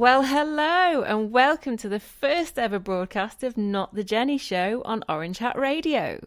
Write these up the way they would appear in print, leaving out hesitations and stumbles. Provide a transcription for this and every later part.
Well, hello and welcome to the first ever broadcast of Not the Jenny Show on Orange Hat Radio.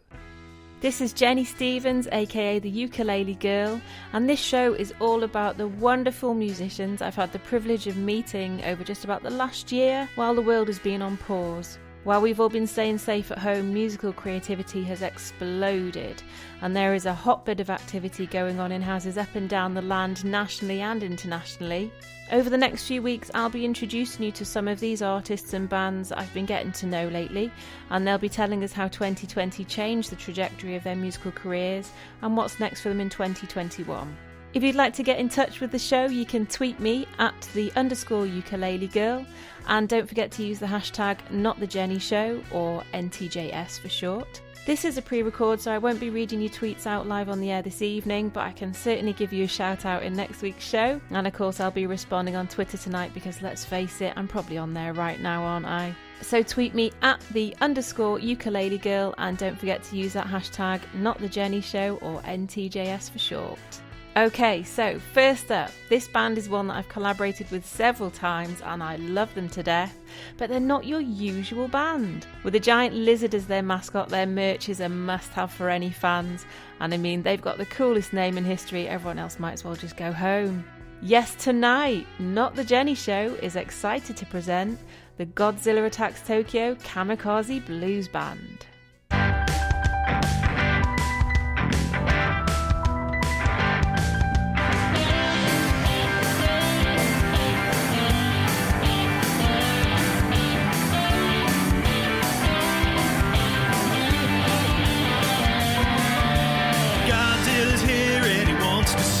This is Jenny Stevens, aka the Ukulele Girl, and this show is all about the wonderful musicians I've had the privilege of meeting over just about the last year while the world has been on pause. While we've all been staying safe at home, musical creativity has exploded, and there is a hotbed of activity going on in houses up and down the land, nationally and internationally. Over the next few weeks, I'll be introducing you to some of these artists and bands I've been getting to know lately, and they'll be telling us how 2020 changed the trajectory of their musical careers and what's next for them in 2021. If you'd like to get in touch with the show, you can tweet me at @_Ukulele Girl, and don't forget to use the hashtag NotTheJennyShow, or NTJS for short. This is a pre-record, so I won't be reading your tweets out live on the air this evening, but I can certainly give you a shout out in next week's show. And of course I'll be responding on Twitter tonight because let's face it, I'm probably on there right now, aren't I? So tweet me at @_Ukulele Girl, and don't forget to use that hashtag NotTheJennyShow, or NTJS for short. Okay, so first up, this band is one that I've collaborated with several times and I love them to death, but they're not your usual band. With a giant lizard as their mascot, their merch is a must-have for any fans, and I mean, they've got the coolest name in history, everyone else might as well just go home. Yes, tonight, Not the Jenny Show is excited to present the Godzilla Attacks Tokyo Kamikaze Blues Band.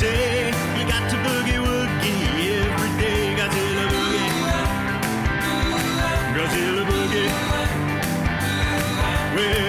You got to boogie woogie every day. Godzilla boogie, Godzilla boogie. Well,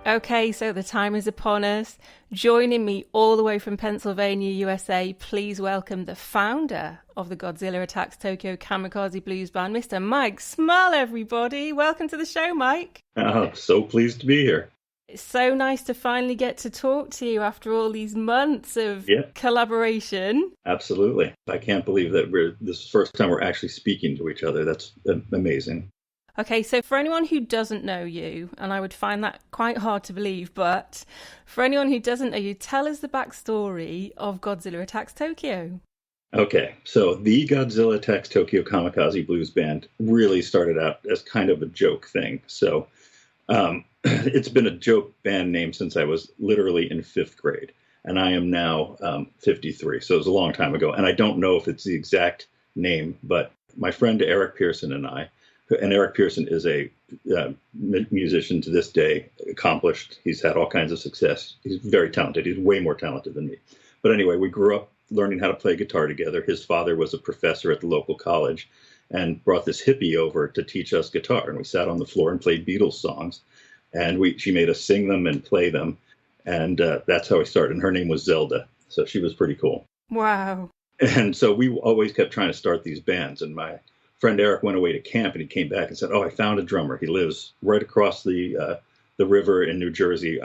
Okay, so the time is upon us. Joining me all the way from Pennsylvania, USA, please welcome the founder of the Godzilla Attacks Tokyo Kamikaze Blues Band, Mr. Mike Small, everybody. Welcome to the show, Mike. Oh, so pleased to be here. It's so nice to finally get to talk to you after all these months of collaboration. Absolutely. I can't believe that this is the first time we're actually speaking to each other. That's amazing. Okay, so for anyone who doesn't know you, and I would find that quite hard to believe, but for anyone who doesn't know you, tell us the backstory of Godzilla Attacks Tokyo. Okay, so the Godzilla Attacks Tokyo Kamikaze Blues Band really started out as kind of a joke thing. So it's been a joke band name since I was literally in 5th grade, and I am now 53, so it was a long time ago. And I don't know if it's the exact name, but my friend Eric Pearson and Eric Pearson is a musician to this day, accomplished. He's had all kinds of success. He's very talented. He's way more talented than me. But anyway, we grew up learning how to play guitar together. His father was a professor at the local college and brought this hippie over to teach us guitar. And we sat on the floor and played Beatles songs. And she made us sing them and play them. And that's how we started. And her name was Zelda. So she was pretty cool. Wow. And so we always kept trying to start these bands. And my friend Eric went away to camp and he came back and said, "Oh, I found a drummer. He lives right across the river in New Jersey.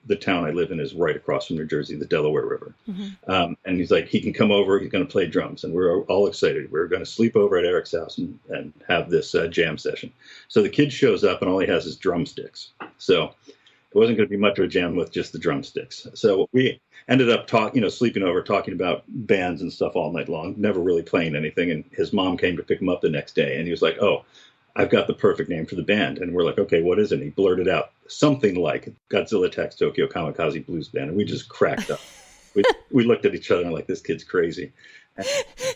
The town I live in is right across from New Jersey, the Delaware River." Mm-hmm. And he's like, he can come over. He's going to play drums. And we're all excited. We're going to sleep over at Eric's house and have this jam session. So the kid shows up and all he has is drumsticks. So it wasn't going to be much of a jam with just the drumsticks. So we ended up sleeping over, talking about bands and stuff all night long, never really playing anything. And his mom came to pick him up the next day and he was like, "Oh, I've got the perfect name for the band." And we're like, "Okay, what is it?" And he blurted out something like Godzilla Attacks Tokyo Kamikaze Blues Band. And we just cracked up. We looked at each other and like, this kid's crazy. And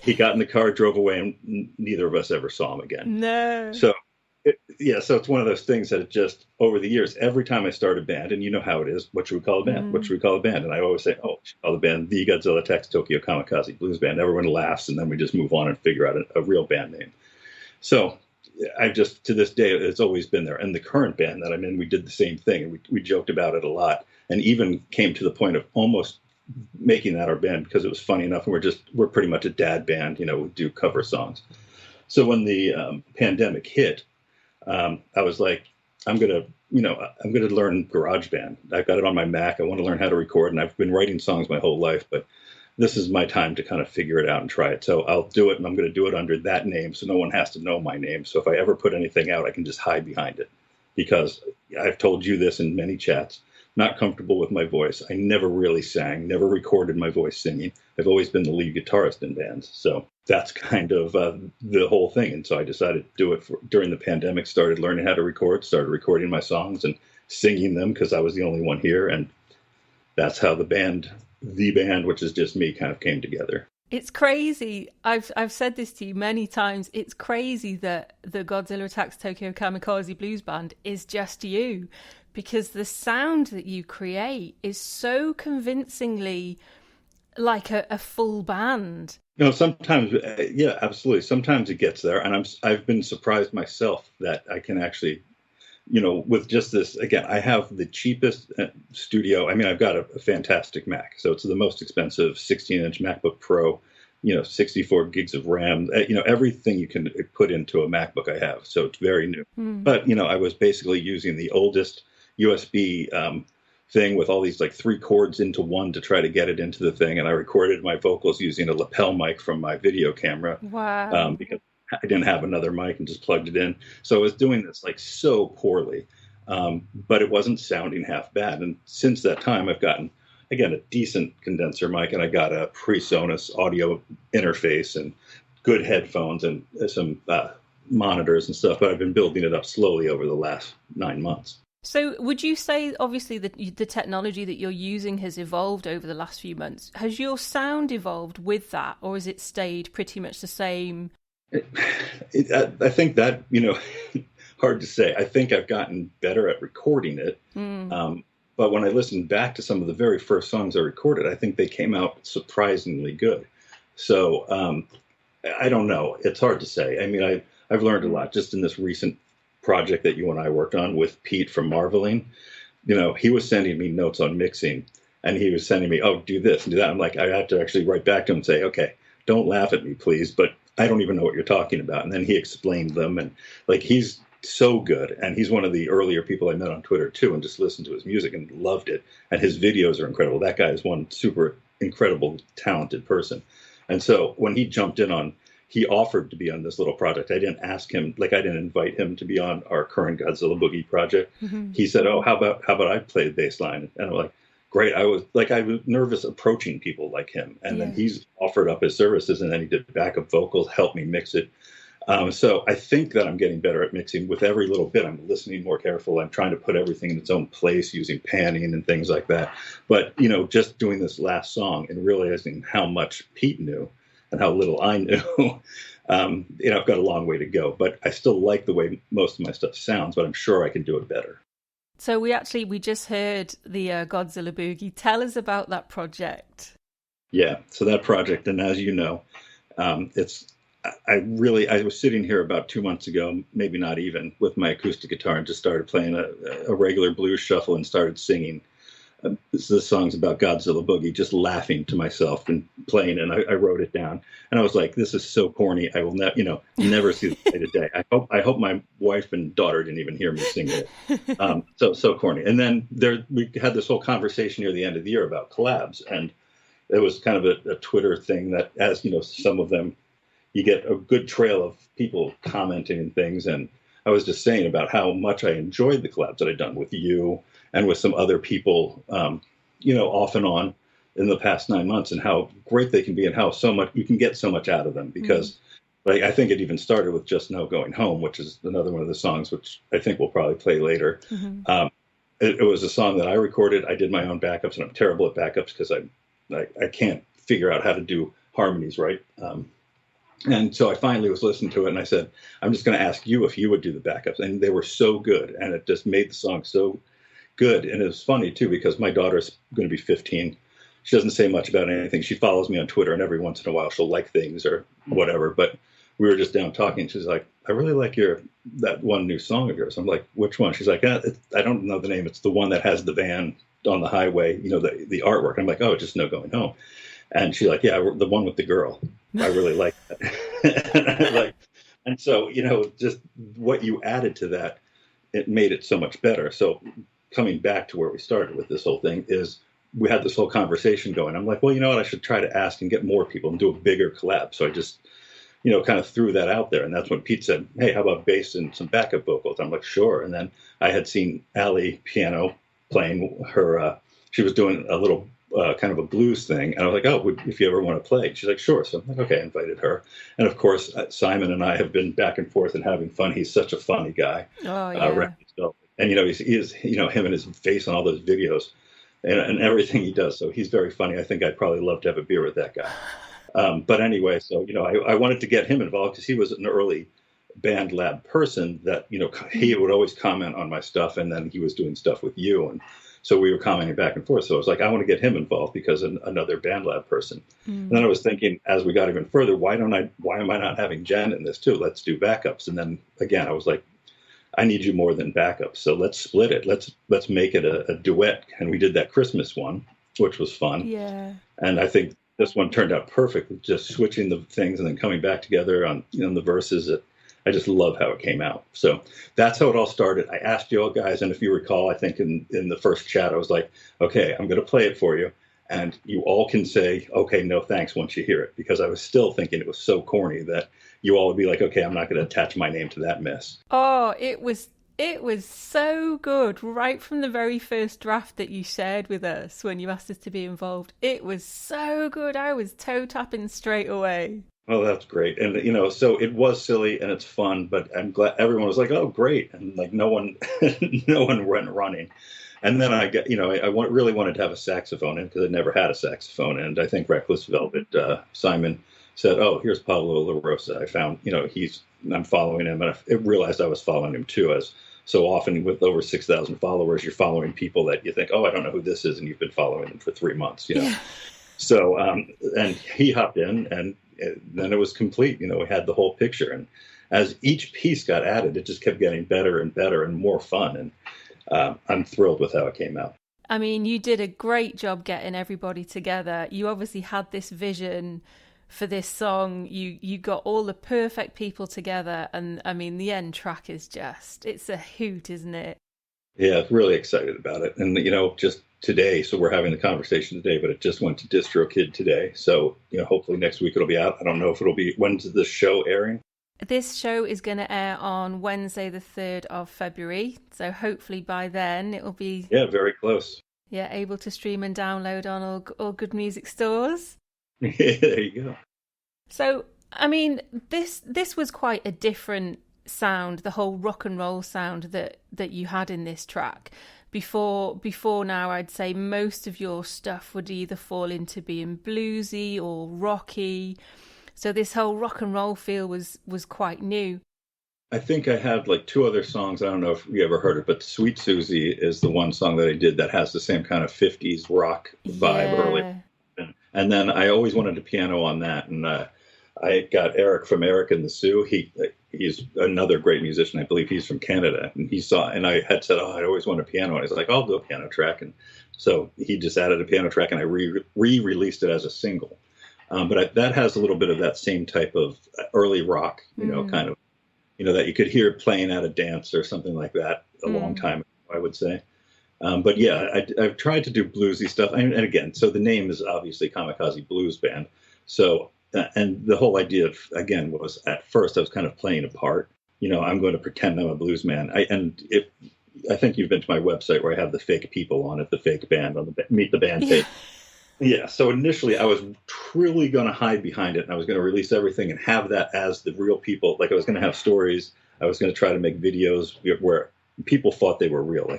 he got in the car, drove away, and neither of us ever saw him again. No. So it's one of those things that it just, over the years, every time I start a band, and you know how it is, what should we call a band? What should we call a band? And I always say, we should call the band the Godzilla Attacks Tokyo Kamikaze Blues Band. Everyone laughs, and then we just move on and figure out a real band name. So I just, to this day, it's always been there. And the current band that I'm in, we did the same thing. And we joked about it a lot and even came to the point of almost making that our band because it was funny enough. And we're pretty much a dad band, we do cover songs. So when the pandemic hit, I was like, I'm going to learn GarageBand. I've got it on my Mac. I want to learn how to record. And I've been writing songs my whole life, but this is my time to kind of figure it out and try it. So I'll do it, and I'm going to do it under that name so no one has to know my name. So if I ever put anything out, I can just hide behind it. Because I've told you this in many chats, not comfortable with my voice. I never really sang, never recorded my voice singing. I've always been the lead guitarist in bands. So that's kind of the whole thing. And so I decided to do it during the pandemic, started learning how to record, started recording my songs and singing them because I was the only one here. And that's how the band, which is just me, kind of came together. It's crazy. I've said this to you many times. It's crazy that the Godzilla Attacks Tokyo Kamikaze Blues Band is just you, because the sound that you create is so convincingly like a full band. No, sometimes, yeah, absolutely. Sometimes it gets there, and I've been surprised myself that I can actually, with just this, again, I have the cheapest studio. I mean, I've got a fantastic Mac. So it's the most expensive 16-inch MacBook Pro, 64 gigs of RAM, everything you can put into a MacBook I have. So it's very new. But, I was basically using the oldest USB thing with all these like 3 cords into one to try to get it into the thing. And I recorded my vocals using a lapel mic from my video camera. Wow. Because I didn't have another mic and just plugged it in. So I was doing this like so poorly, but it wasn't sounding half bad. And since that time, I've gotten, again, a decent condenser mic, and I got a PreSonus audio interface and good headphones and some monitors and stuff. But I've been building it up slowly over the last 9 months. So would you say, obviously, that the technology that you're using has evolved over the last few months? Has your sound evolved with that, or has it stayed pretty much the same? I think that, hard to say. I think I've gotten better at recording it. But when I listened back to some of the very first songs I recorded, I think they came out surprisingly good. So I don't know. It's hard to say. I mean, I've learned a lot just in this recent project that you and I worked on with Pete from Marveling. he was sending me notes on mixing, and he was sending me, oh, do this and do that. I'm like, I had to actually write back to him and say, okay, don't laugh at me, please, but I don't even know what you're talking about. And then he explained them, and like, he's so good. And he's one of the earlier people I met on Twitter too, and just listened to his music and loved it. And his videos are incredible. That guy is one super incredible, talented person. And so when he jumped in on, he offered to be on this little project. I didn't ask him, like, I didn't invite him to be on our current Godzilla Boogie project. Mm-hmm. He said, oh, how about I play the bass line? And I'm like, great. I was nervous approaching people like him. And then he's offered up his services, and then he did backup vocals, helped me mix it. So I think that I'm getting better at mixing. With every little bit, I'm listening more careful. I'm trying to put everything in its own place using panning and things like that. But, just doing this last song and realizing how much Pete knew and how little I knew, I've got a long way to go. But I still like the way most of my stuff sounds, but I'm sure I can do it better. So we just heard the Godzilla Boogie. Tell us about that project. Yeah, so that project, and as you know, I was sitting here about 2 months ago, maybe not even, with my acoustic guitar, and just started playing a regular blues shuffle and started singing. The song's about Godzilla Boogie, just laughing to myself and playing, and I wrote it down. And I was like, this is so corny. I will never see the light of day. I hope my wife and daughter didn't even hear me sing it. So corny. And then we had this whole conversation near the end of the year about collabs, and it was kind of a Twitter thing that, as some of them, you get a good trail of people commenting and things. And I was just saying about how much I enjoyed the collabs that I'd done with you and with some other people, off and on in the past 9 months, and how great they can be and how so much you can get so much out of them. Because like, I think it even started with Just No Going Home, which is another one of the songs, which I think we'll probably play later. Mm-hmm. It was a song that I recorded. I did my own backups, and I'm terrible at backups because I can't figure out how to do harmonies right. And so I finally was listening to it, and I said, I'm just going to ask you if you would do the backups. And they were so good, and it just made the song so good. And it was funny, too, because my daughter's going to be 15. She doesn't say much about anything. She follows me on Twitter, and every once in a while she'll like things or whatever. But we were just down talking. She's like, I really like that one new song of yours. I'm like, which one? She's like, I don't know the name. It's the one that has the van on the highway, the artwork. I'm like, oh, Just No Going Home. And she's like, yeah, the one with the girl. I really like that. and so, just what you added to that, it made it so much better. So coming back to where we started with this whole thing is we had this whole conversation going. I'm like, well, you know what? I should try to ask and get more people and do a bigger collab. So I just, kind of threw that out there. And that's when Pete said, hey, how about bass and some backup vocals? I'm like, sure. And then I had seen Allie piano playing her, she was doing a little kind of a blues thing. And I was like, oh, if you ever want to play. She's like, sure. So I'm like, okay, I invited her. And of course, Simon and I have been back and forth and having fun. He's such a funny guy. Oh, yeah. And, he is, him and his face on all those videos and everything he does. So he's very funny. I think I'd probably love to have a beer with that guy. But anyway, so, I wanted to get him involved because he was an early band lab person that, he would always comment on my stuff. And then he was doing stuff with you. And so we were commenting back and forth. So I was like, I want to get him involved because another band lab person. And then I was thinking, as we got even further, why am I not having Jen in this too? Let's do backups. And then again, I was like, I need you more than backups. So let's split it. Let's make it a duet. And we did that Christmas one, which was fun. Yeah. And I think this one turned out perfect with just switching the things and then coming back together on the verses. I just love how it came out. So that's how it all started. I asked you all guys, and if you recall, I think in the first chat, I was like, okay, I'm going to play it for you. And you all can say, okay, no thanks once you hear it, because I was still thinking it was so corny that you all would be like, okay, I'm not going to attach my name to that mess. Oh, it was so good. Right from the very first draft that you shared with us when you asked us to be involved, it was so good. I was toe tapping straight away. Oh, that's great. And, so it was silly and it's fun, but I'm glad everyone was like, oh, great. And like no one went running. And then I got, really wanted to have a saxophone in because I never had a saxophone. And I think Reckless Velvet, Simon said, oh, here's Pablo La Rosa. I found, I'm following him. And I realized I was following him too, as so often with over 6,000 followers, you're following people that you think, oh, I don't know who this is. And you've been following them for 3 months, Yeah. So, and he hopped in and then it was complete. We had the whole picture. And as each piece got added, it just kept getting better and better and more fun. And I'm thrilled with how it came out. I mean, you did a great job getting everybody together. You obviously had this vision for this song. You got all the perfect people together, and I mean, the end track is it's a hoot, isn't it? Yeah, really excited about it. And, just today, so we're having the conversation today, but it just went to DistroKid today. So, hopefully next week it'll be out. I don't know if it'll be, when's the show airing? This show is going to air on Wednesday, the 3rd of February. So hopefully by then it will be... Yeah, very close. Yeah, able to stream and download on all good music stores. Yeah, there you go. So, I mean, this was quite a different sound, the whole rock and roll sound that you had in this track. Before now, I'd say most of your stuff would either fall into being bluesy or rocky. So this whole rock and roll feel was quite new. I think I had like 2 other songs. I don't know if you ever heard it, but Sweet Susie is the one song that I did that has the same kind of 50s rock vibe early. And then I always wanted a piano on that. And I got Eric from Eric and the Sioux. He's another great musician. I believe he's from Canada. And I had said, I always want a piano. And he's like, I'll do a piano track. And so he just added a piano track, and I re-released it as a single. But that has a little bit of that same type of early rock, kind of, that you could hear playing at a dance or something like that a long time ago, I would say. But yeah, I've tried to do bluesy stuff. And again, so the name is obviously Kamikaze Blues Band. So, and the whole idea, again, was at first I was kind of playing a part. I'm going to pretend I'm a blues man. I think you've been to my website where I have the fake people on it, the fake band on the Meet the Band page. Yeah, so initially I was truly going to hide behind it, and I was going to release everything and have that as the real people. Like, I was going to have stories. I was going to try to make videos where people thought they were real.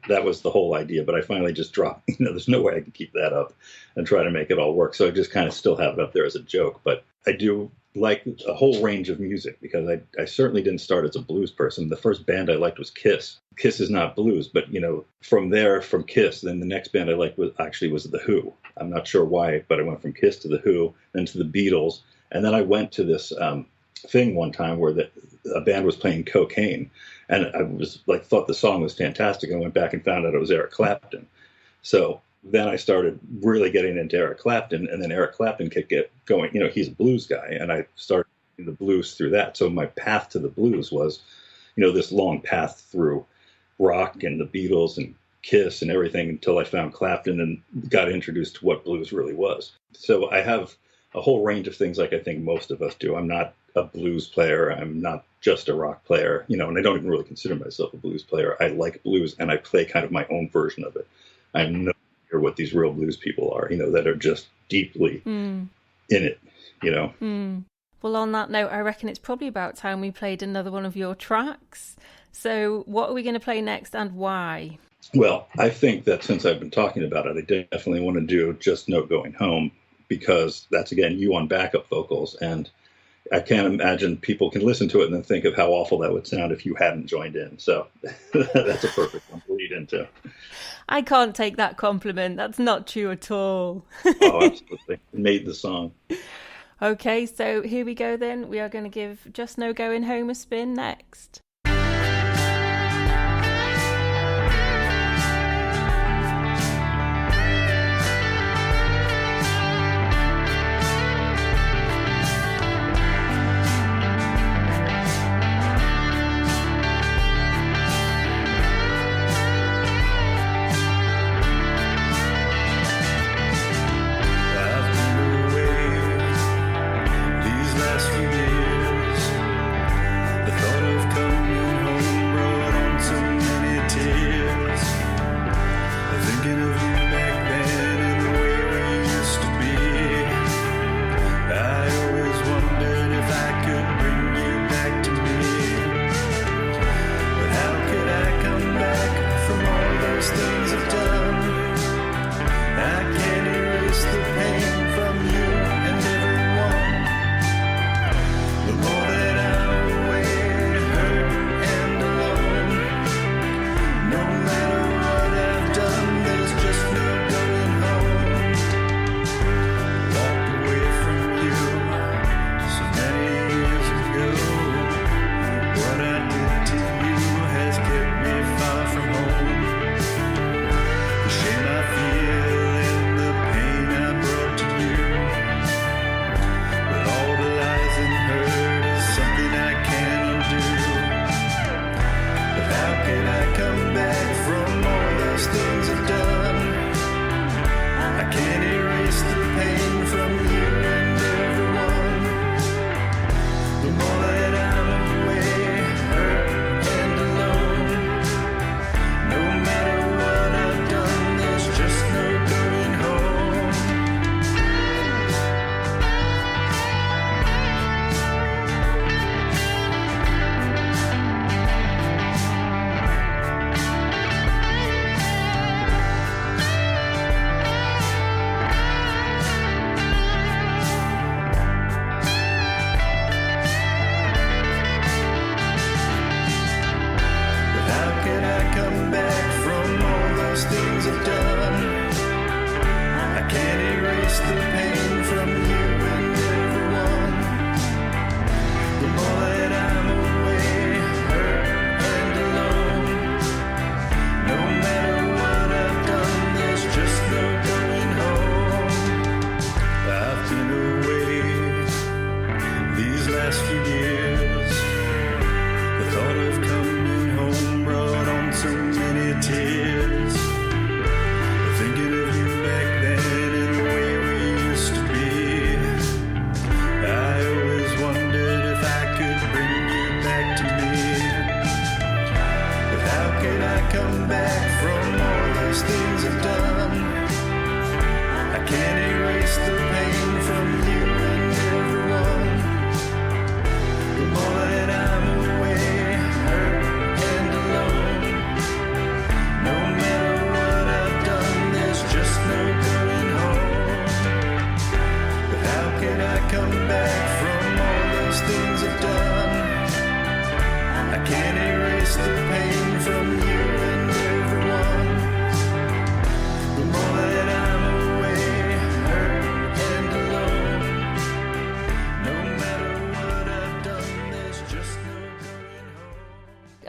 That was the whole idea, but I finally just dropped. There's no way I can keep that up and try to make it all work. So I just kind of still have it up there as a joke. But I do like a whole range of music, because I certainly didn't start as a blues person. The first band I liked was Kiss. Kiss is not blues, but from Kiss, then the next band I liked was The Who. I'm not sure why, but I went from Kiss to The Who, then to the Beatles, and then I went to this thing one time where a band was playing Cocaine, and I was thought the song was fantastic. I went back and found out it was Eric Clapton. So then I started really getting into Eric Clapton, and then Eric Clapton kept going. He's a blues guy, and I started the blues through that. So my path to the blues was, this long path through rock and the Beatles and Kiss and everything, until I found Clapton and got introduced to what blues really was. So I have a whole range of things, like I think most of us do. I'm not a blues player. I'm not just a rock player, and I don't even really consider myself a blues player. I like blues, and I play kind of my own version of it. I'm nowhere near what these real blues people are, that are just deeply in it, Well, on that note, I reckon it's probably about time we played another one of your tracks. So what are we going to play next, and why? Well, I think that since I've been talking about it, I definitely want to do Just No Going Home, because that's, again, you on backup vocals. And I can't imagine people can listen to it and then think of how awful that would sound if you hadn't joined in. So that's a perfect one to lead into. I can't take that compliment. That's not true at all. Oh, absolutely. It made the song. Okay, so here we go then. We are going to give Just No Going Home a spin next. These last few years, the thought of coming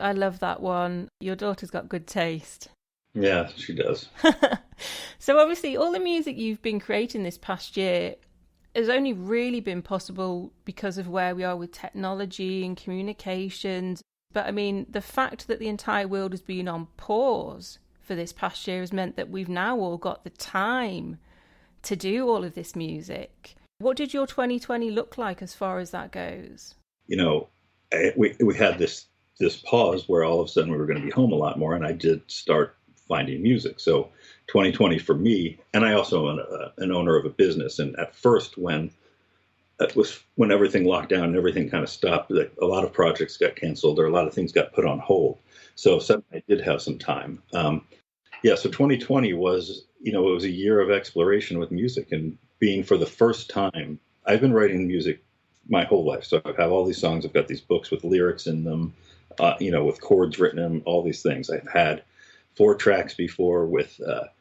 I love that one. Your daughter's got good taste. Yeah, she does. So obviously all the music you've been creating this past year has only really been possible because of where we are with technology and communications. But I mean, the fact that the entire world has been on pause for this past year has meant that we've now all got the time to do all of this music. What did your 2020 look like as far as that goes? You know, we had this pause where all of a sudden we were going to be home a lot more, and I did start finding music. So 2020 for me, and I also am an owner of a business. And at first, when everything locked down and everything kind of stopped, like a lot of projects got canceled or a lot of things got put on hold. So suddenly I did have some time. So 2020 was, it was a year of exploration with music and being for the first time. I've been writing music my whole life. So I have all these songs. I've got these books with lyrics in them, with chords written in them, all these things. I've had 4 tracks before with, a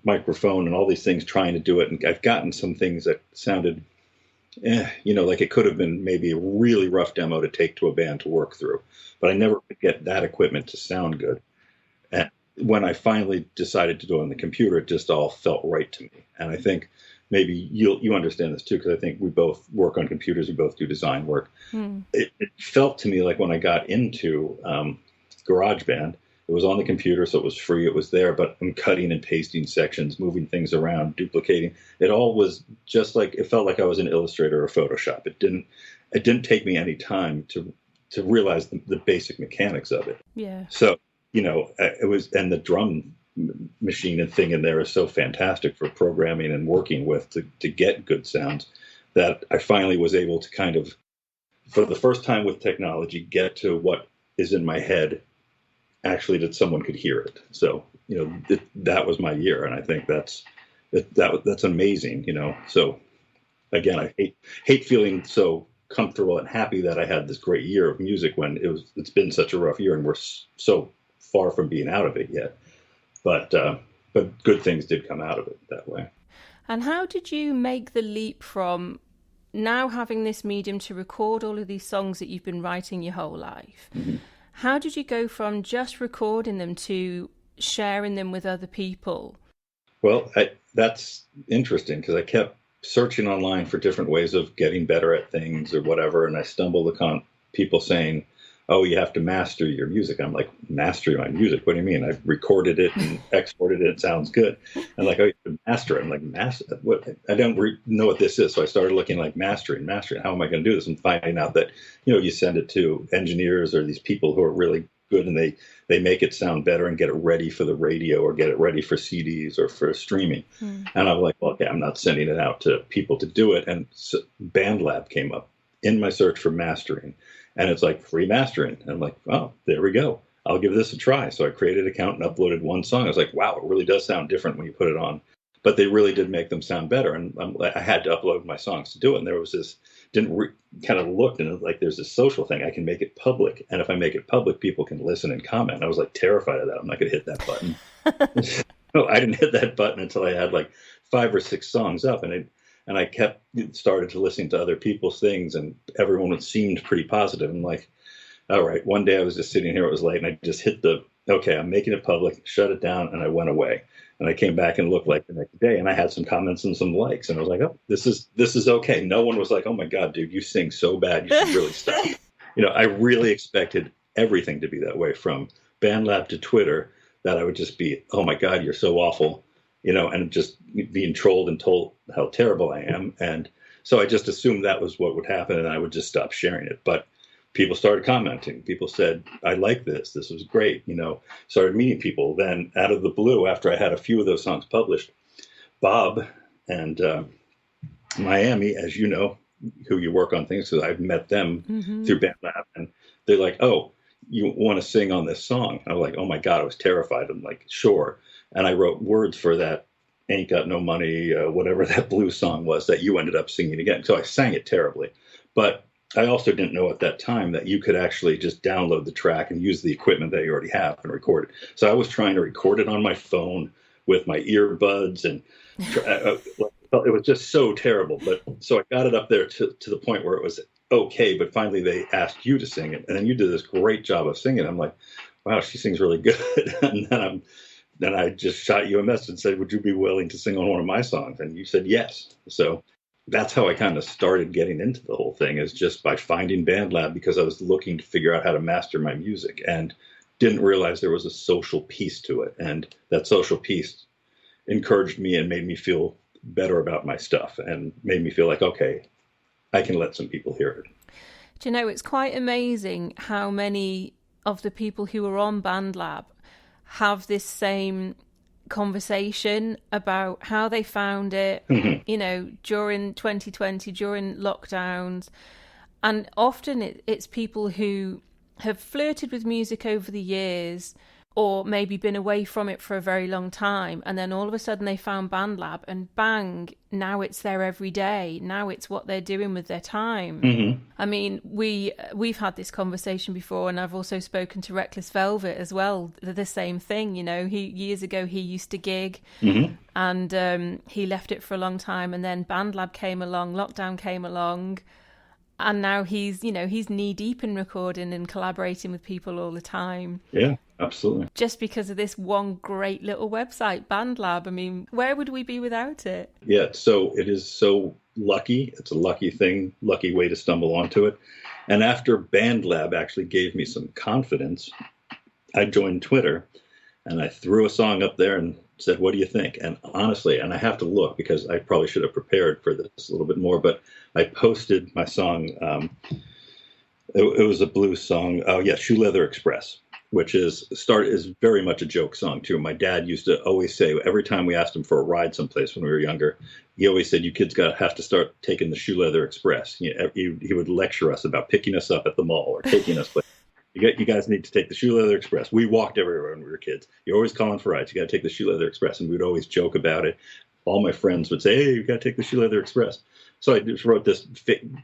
microphone and all these things trying to do it. And I've gotten some things that sounded, like it could have been maybe a really rough demo to take to a band to work through. But I never could get that equipment to sound good. And when I finally decided to do it on the computer, it just all felt right to me. And I think maybe you understand this too, because I think we both work on computers. We both do design work. It felt to me like when I got into GarageBand, it was on the computer, so it was free. It was there, but I'm cutting and pasting sections, moving things around, duplicating. It all was just like, it felt like I was in Illustrator or Photoshop. It didn't take me any time to realize the basic mechanics of it. Yeah. So, it was, and the drum machine and thing in there is so fantastic for programming and working with to get good sounds that I finally was able to kind of, for the first time with technology, get to what is in my head actually that someone could hear it. So, that was my year. And I think that's amazing, So again, I hate feeling so comfortable and happy that I had this great year of music when it's been such a rough year and we're so far from being out of it yet. But good things did come out of it that way. And how did you make the leap from now having this medium to record all of these songs that you've been writing your whole life? Mm-hmm. How did you go from just recording them to sharing them with other people? Well, that's interesting because I kept searching online for different ways of getting better at things or whatever. And I stumbled upon people saying, oh, you have to master your music. I'm like, master my music? What do you mean? I've recorded it and exported it. It sounds good. And like, oh, you have to master it. I'm like, master? What? I don't know what this is. So I started looking like mastering. How am I going to do this? And finding out that, you send it to engineers or these people who are really good and they make it sound better and get it ready for the radio or get it ready for CDs or for streaming. And I'm like, well, okay, I'm not sending it out to people to do it. And so BandLab came up in my search for mastering. And it's like free mastering. And I'm like, oh, there we go. I'll give this a try. So I created an account and uploaded one song. I was like, wow, it really does sound different when you put it on. But they really did make them sound better. And I had to upload my songs to do it. And there was this, kind of looked and it was like, there's this social thing. I can make it public. And if I make it public, people can listen and comment. I was like terrified of that. I'm not going to hit that button. No, I didn't hit that button until I had like 5 or 6 songs up. And I started to listen to other people's things, and everyone seemed pretty positive. I'm like, all right. One day I was just sitting here, it was late, and I just hit okay, I'm making it public, shut it down, and I went away. And I came back and looked like the next day, and I had some comments and some likes, and I was like, oh, this is okay. No one was like, oh my God, dude, you sing so bad, you should really stop. I really expected everything to be that way, from BandLab to Twitter, that I would just be, oh my God, you're so awful. And just being trolled and told how terrible I am. And so I just assumed that was what would happen and I would just stop sharing it. But people started commenting. People said, I like this. This was great. Started meeting people. Then out of the blue, after I had a few of those songs published, Bob and Miami, as you know, who you work on things, because I've met them through BandLab. And they're like, oh, you want to sing on this song? I was like, oh my God, I was terrified. I'm like, sure. And I wrote words for that Ain't Got No Money, whatever that blues song was that you ended up singing again. So I sang it terribly. But I also didn't know at that time that you could actually just download the track and use the equipment that you already have and record it. So I was trying to record it on my phone with my earbuds, and it was just so terrible. But so I got it up there to the point where it was okay, but finally they asked you to sing it, and then you did this great job of singing. I'm like, wow, she sings really good. And then I just shot you a message and said, would you be willing to sing on one of my songs? And you said yes. So that's how I kind of started getting into the whole thing, is just by finding BandLab, because I was looking to figure out how to master my music and didn't realize there was a social piece to it. And that social piece encouraged me and made me feel better about my stuff and made me feel like, okay, I can let some people hear it. Do you know, it's quite amazing how many of the people who are on BandLab have this same conversation about how they found it, you know, during 2020, during lockdowns. And often it's people who have flirted with music over the years, or maybe been away from it for a very long time, and then all of a sudden they found BandLab, and bang, now it's there every day. Now it's what they're doing with their time. I mean, we've had this conversation before, and I've also spoken to Reckless Velvet as well. They're the same thing, you know. Years ago he used to gig, and he left it for a long time, and then BandLab came along, lockdown came along, and now he's knee deep in recording and collaborating with people all the time. Yeah, absolutely. Just because of this one great little website, BandLab. I mean, where would we be without it? Yeah, so it is so lucky. It's a lucky thing, lucky way to stumble onto it. And after BandLab actually gave me some confidence, I joined Twitter, and I threw a song up there and said, what do you think? And honestly, and I have to look because I probably should have prepared for this a little bit more, but I posted my song. It was a blues song. Oh yeah, Shoe Leather Express, which is very much a joke song too. My dad used to always say, every time we asked him for a ride someplace when we were younger, he always said, you kids have to start taking the Shoe Leather Express. He would lecture us about picking us up at the mall or taking us places. You guys need to take the Shoe Leather Express. We walked everywhere when we were kids. You're always calling for rides. You got to take the Shoe Leather Express. And we'd always joke about it. All my friends would say, hey, you got to take the Shoe Leather Express. So I just wrote this,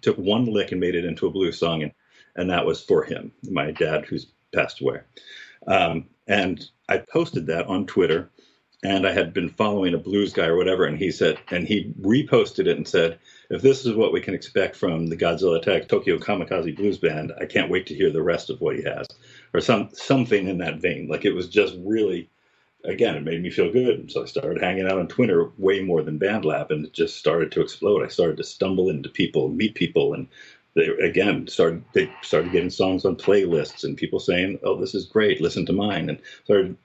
took one lick and made it into a blues song. And that was for him, my dad, who's passed away. And I posted that on Twitter. And I had been following a blues guy or whatever. And he reposted it and said, if this is what we can expect from the Godzilla Tokyo Kamikaze Blues Band, I can't wait to hear the rest of what he has, or something in that vein. Like, it was just really, again, it made me feel good. And so I started hanging out on Twitter way more than BandLab, and it just started to explode. I started to stumble into people, meet people, and they started getting songs on playlists, and people saying, oh, this is great, listen to mine. And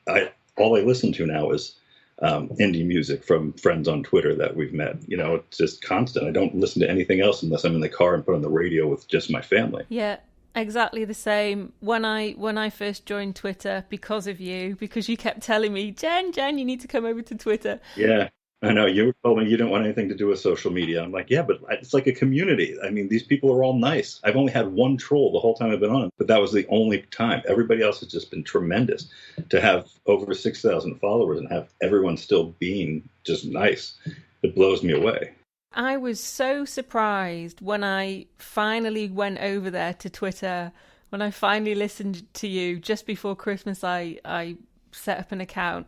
all I listen to now is indie music from friends on Twitter that we've met. You know, it's just constant. I don't listen to anything else unless I'm in the car and put on the radio with just my family. Yeah, exactly the same. When I first joined Twitter, because you kept telling me, Jen, you need to come over to Twitter. Yeah, I know. You told me you didn't want anything to do with social media. I'm like, yeah, but it's like a community. I mean, these people are all nice. I've only had one troll the whole time I've been on, but that was the only time. Everybody else has just been tremendous. To have over 6,000 followers and have everyone still being just nice, it blows me away. I was so surprised when I finally went over there to Twitter, when I finally listened to you just before Christmas. I set up an account.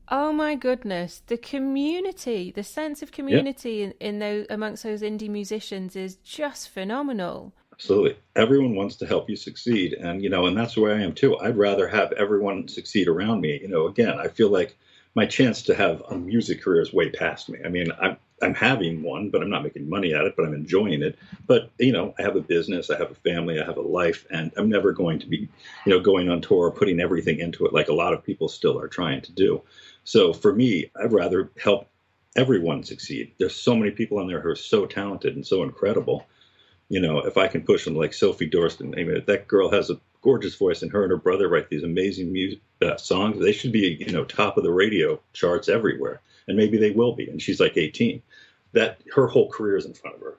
Oh my goodness, the community, the sense of community in those, amongst those indie musicians, is just phenomenal. Absolutely. Everyone wants to help you succeed. And, and that's where I am too. I'd rather have everyone succeed around me. Again, I feel like my chance to have a music career is way past me. I mean, I'm having one, but I'm not making money at it, but I'm enjoying it. But, I have a business, I have a family, I have a life, and I'm never going to be, going on tour or putting everything into it like a lot of people still are trying to do. So for me, I'd rather help everyone succeed. There's so many people on there who are so talented and so incredible. If I can push them, like Sophie Dorston, I mean, that girl has a gorgeous voice, and her and her brother write these amazing songs. They should be, top of the radio charts everywhere. And maybe they will be. And she's like 18. That her whole career is in front of her.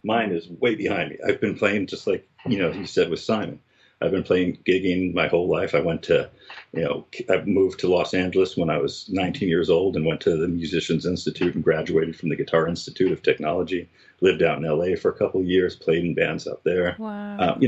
Mine is way behind me. I've been playing just like, you said with Simon. I've been playing, gigging my whole life. I went to, I moved to Los Angeles when I was 19 years old and went to the Musicians Institute and graduated from the Guitar Institute of Technology. Lived out in LA for a couple of years, played in bands out there. Wow.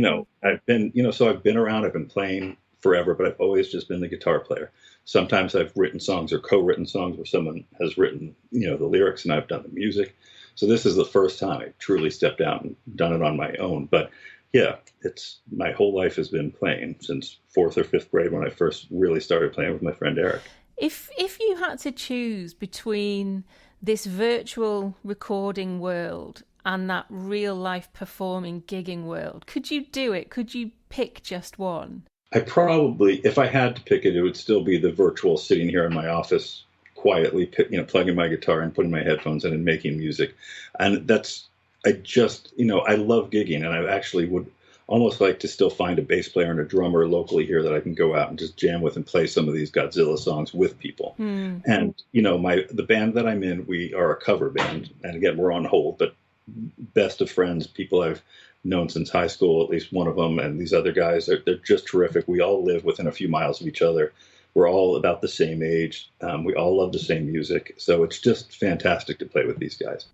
I've been, so I've been around, I've been playing forever, but I've always just been the guitar player. Sometimes I've written songs or co-written songs where someone has written, the lyrics and I've done the music. So this is the first time I truly stepped out and done it on my own. But yeah, it's my whole life has been playing since 4th or 5th grade when I first really started playing with my friend Eric. If you had to choose between this virtual recording world and that real life performing gigging world, could you do it? Could you pick just one? I probably, if I had to pick it, it would still be the virtual sitting here in my office quietly, plugging my guitar and putting my headphones in and making music. And I love gigging, and I actually would almost like to still find a bass player and a drummer locally here that I can go out and just jam with and play some of these Godzilla songs with people. And, the band that I'm in, we are a cover band. And again, we're on hold, but best of friends, people I've known since high school, at least one of them, and these other guys, they're just terrific. We all live within a few miles of each other. We're all about the same age. We all love the same music. So it's just fantastic to play with these guys.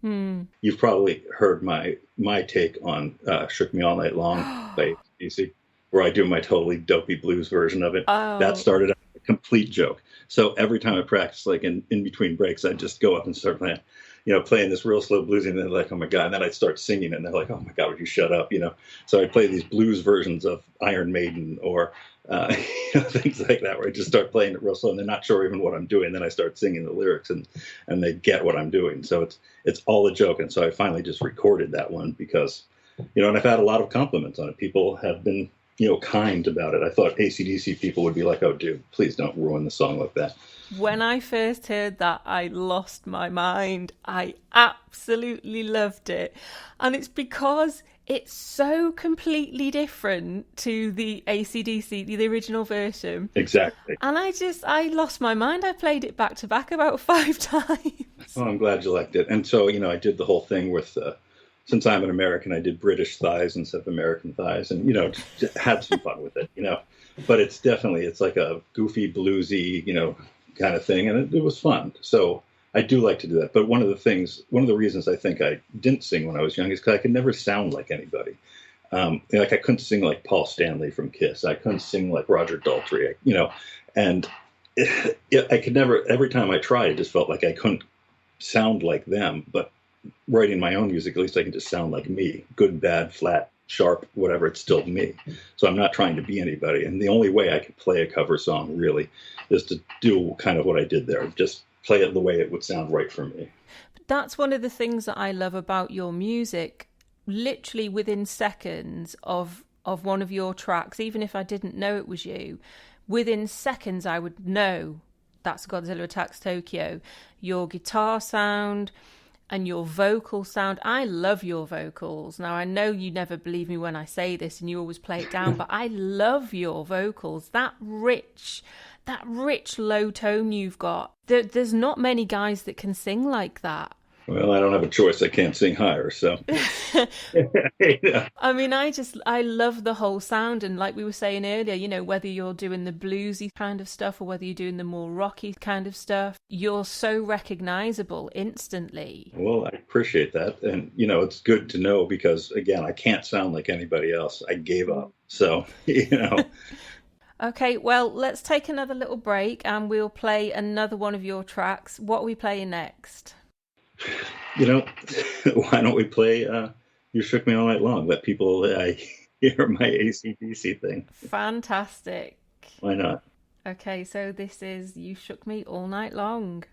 You've probably heard my take on Shook Me All Night Long by AC/DC, where I do my totally dopey blues version of it. Oh. That started out as a complete joke. So every time I practice, like in between breaks, I'd just go up and start playing this real slow bluesy, and they're like, oh my God. And then I'd start singing, and they're like, oh my God, would you shut up? So I'd play these blues versions of Iron Maiden or things like that, where I just start playing it real slow, and they're not sure even what I'm doing. Then I start singing the lyrics, and they get what I'm doing. So it's all a joke. And so I finally just recorded that one because, and I've had a lot of compliments on it. People have been, kind about it. I thought AC/DC people would be like, oh, dude, please don't ruin the song like that. When I first heard that, I lost my mind. I absolutely loved it. And it's because it's so completely different to the AC/DC, the original version. Exactly. And I lost my mind. I played it back to back about 5 times. Oh, I'm glad you liked it. And so, I did the whole thing with, since I'm an American, I did British thighs instead of American thighs, and, just had some fun with it, But it's like a goofy, bluesy, kind of thing, and it was fun. So I do like to do that. But one of the reasons I think I didn't sing when I was young is because I could never sound like anybody. Like I couldn't sing like Paul Stanley from Kiss. I couldn't sing like Roger Daltrey, and I could never, every time I tried, it just felt like I couldn't sound like them. But writing my own music, at least I can just sound like me, good, bad, flat, sharp, whatever, it's still me. So I'm not trying to be anybody. And the only way I could play a cover song really is to do kind of what I did there, just play it the way it would sound right for me. That's one of the things that I love about your music. Literally within seconds of one of your tracks, even if I didn't know it was you, within seconds I would know that's Godzilla Attacks Tokyo. Your guitar sound and your vocal sound. I love your vocals. Now, I know you never believe me when I say this and you always play it down, but I love your vocals. That rich low tone you've got. There's not many guys that can sing like that. Well, I don't have a choice. I can't sing higher, so. Yeah. I mean, I love the whole sound. And like we were saying earlier, whether you're doing the bluesy kind of stuff or whether you're doing the more rocky kind of stuff, you're so recognizable instantly. Well, I appreciate that. And, it's good to know because, again, I can't sound like anybody else. I gave up. So, Okay, well, let's take another little break and we'll play another one of your tracks. What are we playing next? Why don't we play You Shook Me All Night Long? Let people hear my AC/DC thing. Fantastic. Why not? Okay, so this is You Shook Me All Night Long.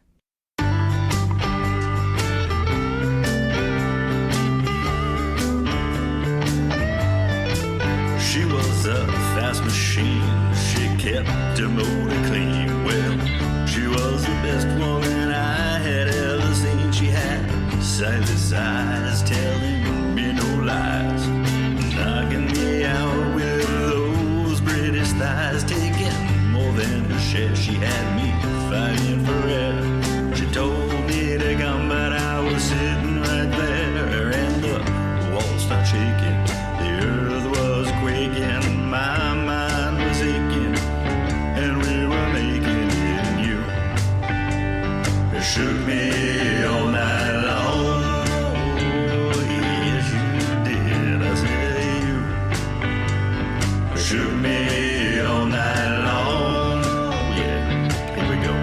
She was a fast machine. She kept her motor clean. Well, she was the best woman I had ever seen. She had sightless eyes telling me no lies, knocking me out with those British thighs, taking more than her share. She had me fighting for air. She told me to come, but I was sitting right there, and the walls started shaking. The earth was quaking, my mind was aching, and we were making it new. It shook me all night long. Yes, you did. I said you shook me all night long. Yeah, here we go.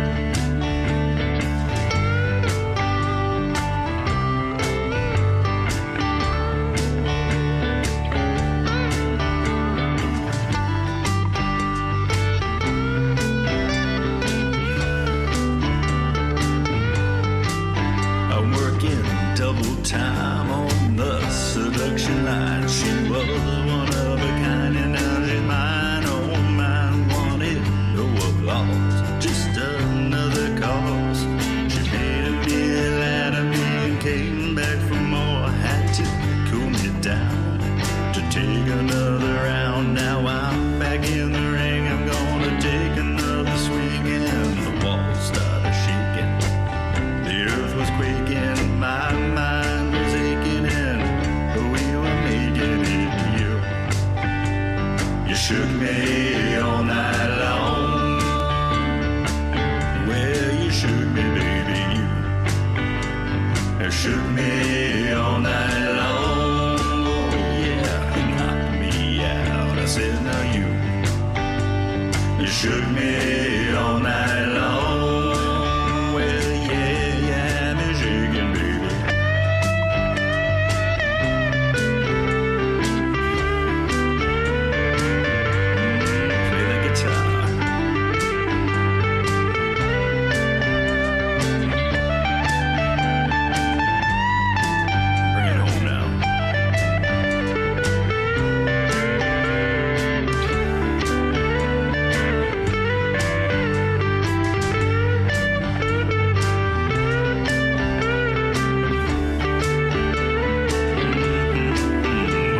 double time on the seduction line. She was one of a kind, and now she's mine. Oh, mine wanted no applause, just another cause. She hated me, lied to me, and came back for more. I had to cool me down to take another round. Now I'm back in the ring. I'm gonna take another swing, and the walls started shaking. The earth was quaking. My mind was aching, and we were making it to you. You shook me all night long. Well, you shook me, baby, you shook me all night long. Oh, yeah, you knocked me out. I said, now you shook me all night long. Well, yeah, yeah, I'm shaking, baby. Play the guitar. Bring it home now.